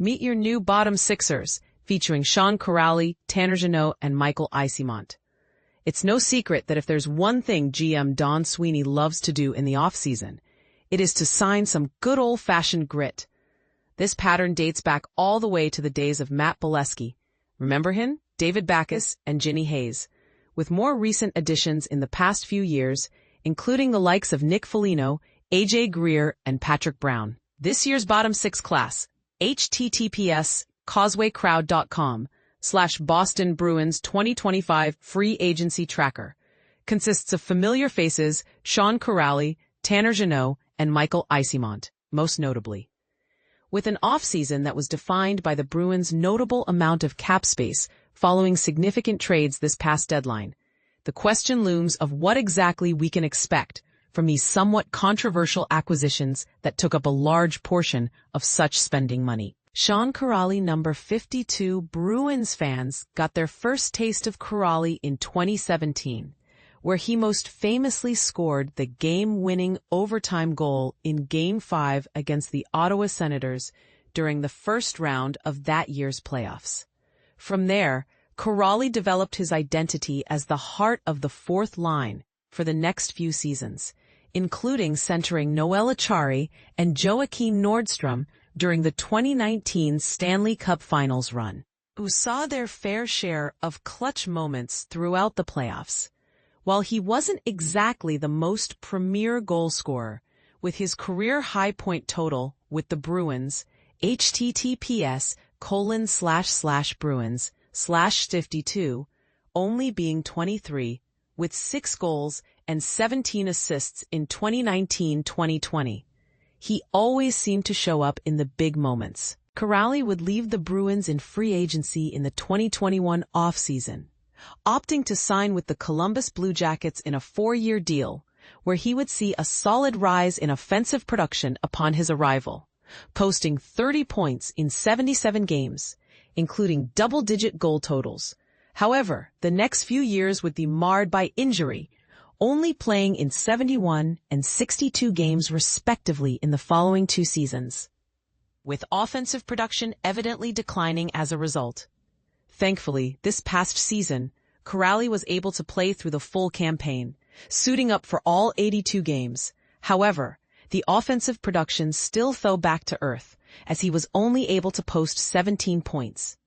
Meet your new bottom sixers, featuring Sean Kuraly, Tanner Jeannot, and Eyssimont. It's no secret that if there's one thing GM Don Sweeney loves to do in the offseason, it is to sign some good old-fashioned grit. This pattern dates back all the way to the days of Matt Bolesky, remember him? David Backes, and Ginny Hayes, with more recent additions in the past few years, including the likes of Nick Foligno, AJ Greer, and Patrick Brown. This year's bottom six class, https://causewaycrowd.com/Boston Bruins 2025 free agency tracker, consists of familiar faces Sean Kuraly, Tanner Jeannot, and Eyssimont, most notably. With an offseason that was defined by the Bruins' notable amount of cap space following significant trades this past deadline, the question looms of what exactly we can expect from these somewhat controversial acquisitions that took up a large portion of such spending money. Sean Kuraly, number 52, Bruins fans got their first taste of Kuraly in 2017, where he most famously scored the game-winning overtime goal in Game 5 against the Ottawa Senators during the first round of that year's playoffs. From there, Kuraly developed his identity as the heart of the fourth line for the next few seasons, including centering Noel Acciari and Joakim Nordstrom during the 2019 Stanley Cup Finals run, who saw their fair share of clutch moments throughout the playoffs. While he wasn't exactly the most premier goal scorer, with his career high point total with the Bruins, https://Bruins/52, only being 23, with 6 goals and 17 assists in 2019-2020. He always seemed to show up in the big moments. Kuraly would leave the Bruins in free agency in the 2021 offseason, opting to sign with the Columbus Blue Jackets in a 4-year deal, where he would see a solid rise in offensive production upon his arrival, posting 30 points in 77 games, including double-digit goal totals. However, the next few years would be marred by injury, only playing in 71 and 62 games respectively in the following 2 seasons, with offensive production evidently declining as a result. Thankfully, this past season, Kuraly was able to play through the full campaign, suiting up for all 82 games. However, the offensive production still fell back to earth, as he was only able to post 17 points.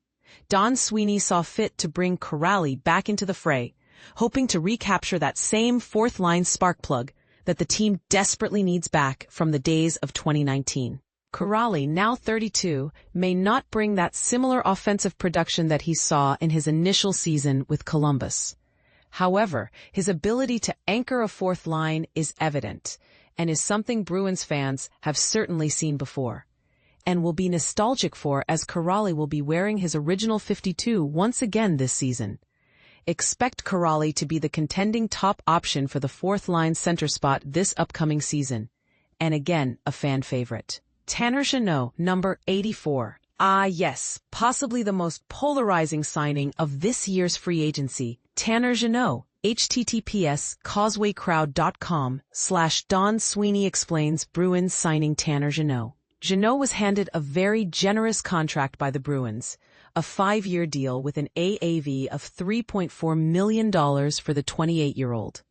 Don Sweeney saw fit to bring Kuraly back into the fray, hoping to recapture that same fourth-line spark plug that the team desperately needs back from the days of 2019. Kuraly, now 32, may not bring that similar offensive production that he saw in his initial season with Columbus. However, his ability to anchor a fourth line is evident, and is something Bruins fans have certainly seen before, and will be nostalgic for as Kuraly will be wearing his original 52 once again this season. Expect Kuraly to be the contending top option for the fourth-line center spot this upcoming season, and again a fan favorite. Tanner Jeannot, number 84. Ah yes, possibly the most polarizing signing of this year's free agency, Tanner Jeannot, https://causewaycrowd.com/Don Sweeney explains Bruins signing Tanner Jeannot. Jeannot was handed a very generous contract by the Bruins, a 5-year deal with an AAV of $3.4 million for the 28-year-old.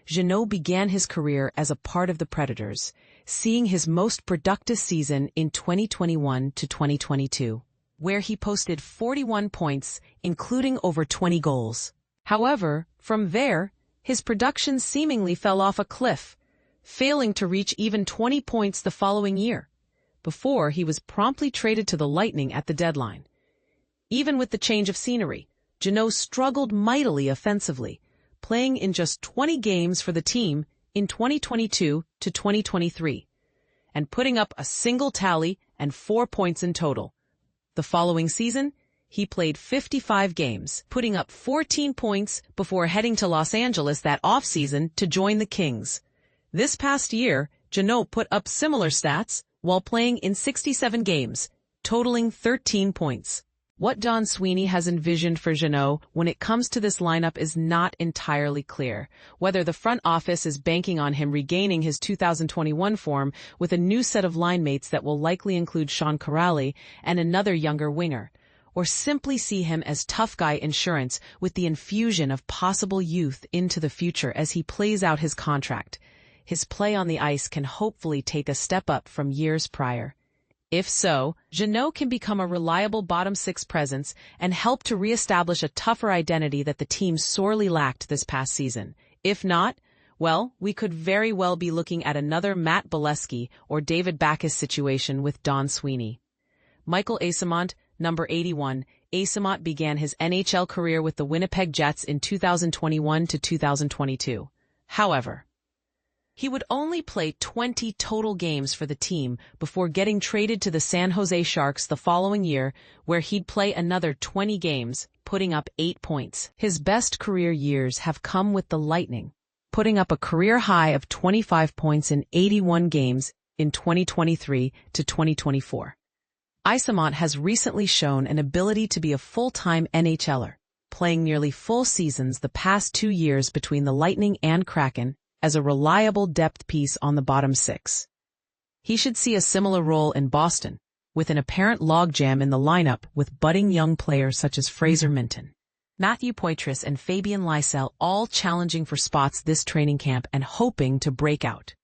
Jeannot began his career as a part of the Predators, seeing his most productive season in 2021 to 2022, where he posted 41 points, including over 20 goals. However, from there, his production seemingly fell off a cliff, failing to reach even 20 points the following year, before he was promptly traded to the Lightning at the deadline. Even with the change of scenery, Jeannot struggled mightily offensively, playing in just 20 games for the team in 2022 to 2023, and putting up a single tally and 4 points in total. The following season, he played 55 games, putting up 14 points before heading to Los Angeles that offseason to join the Kings. This past year, Jeannot put up similar stats while playing in 67 games, totaling 13 points. What Don Sweeney has envisioned for Jeannot when it comes to this lineup is not entirely clear. Whether the front office is banking on him regaining his 2021 form with a new set of line mates that will likely include Sean Kuraly and another younger winger, or simply see him as tough guy insurance with the infusion of possible youth into the future as he plays out his contract. His play on the ice can hopefully take a step up from years prior. If so, Jeannot can become a reliable bottom six presence and help to reestablish a tougher identity that the team sorely lacked this past season. If not, well, we could very well be looking at another Matt Bolesky or David Backes situation with Don Sweeney. Michael Eyssimont, number 81. Eyssimont began his NHL career with the Winnipeg Jets in 2021 to 2022. However, he would only play 20 total games for the team before getting traded to the San Jose Sharks the following year, where he'd play another 20 games, putting up 8 points. His best career years have come with the Lightning, putting up a career high of 25 points in 81 games in 2023 to 2024. Eyssimont has recently shown an ability to be a full-time NHLer, playing nearly full seasons the past 2 years between the Lightning and Kraken, as a reliable depth piece on the bottom six. He should see a similar role in Boston, with an apparent logjam in the lineup with budding young players such as Fraser Minton, Matthew Poitras, and Fabian Lysell all challenging for spots this training camp and hoping to break out.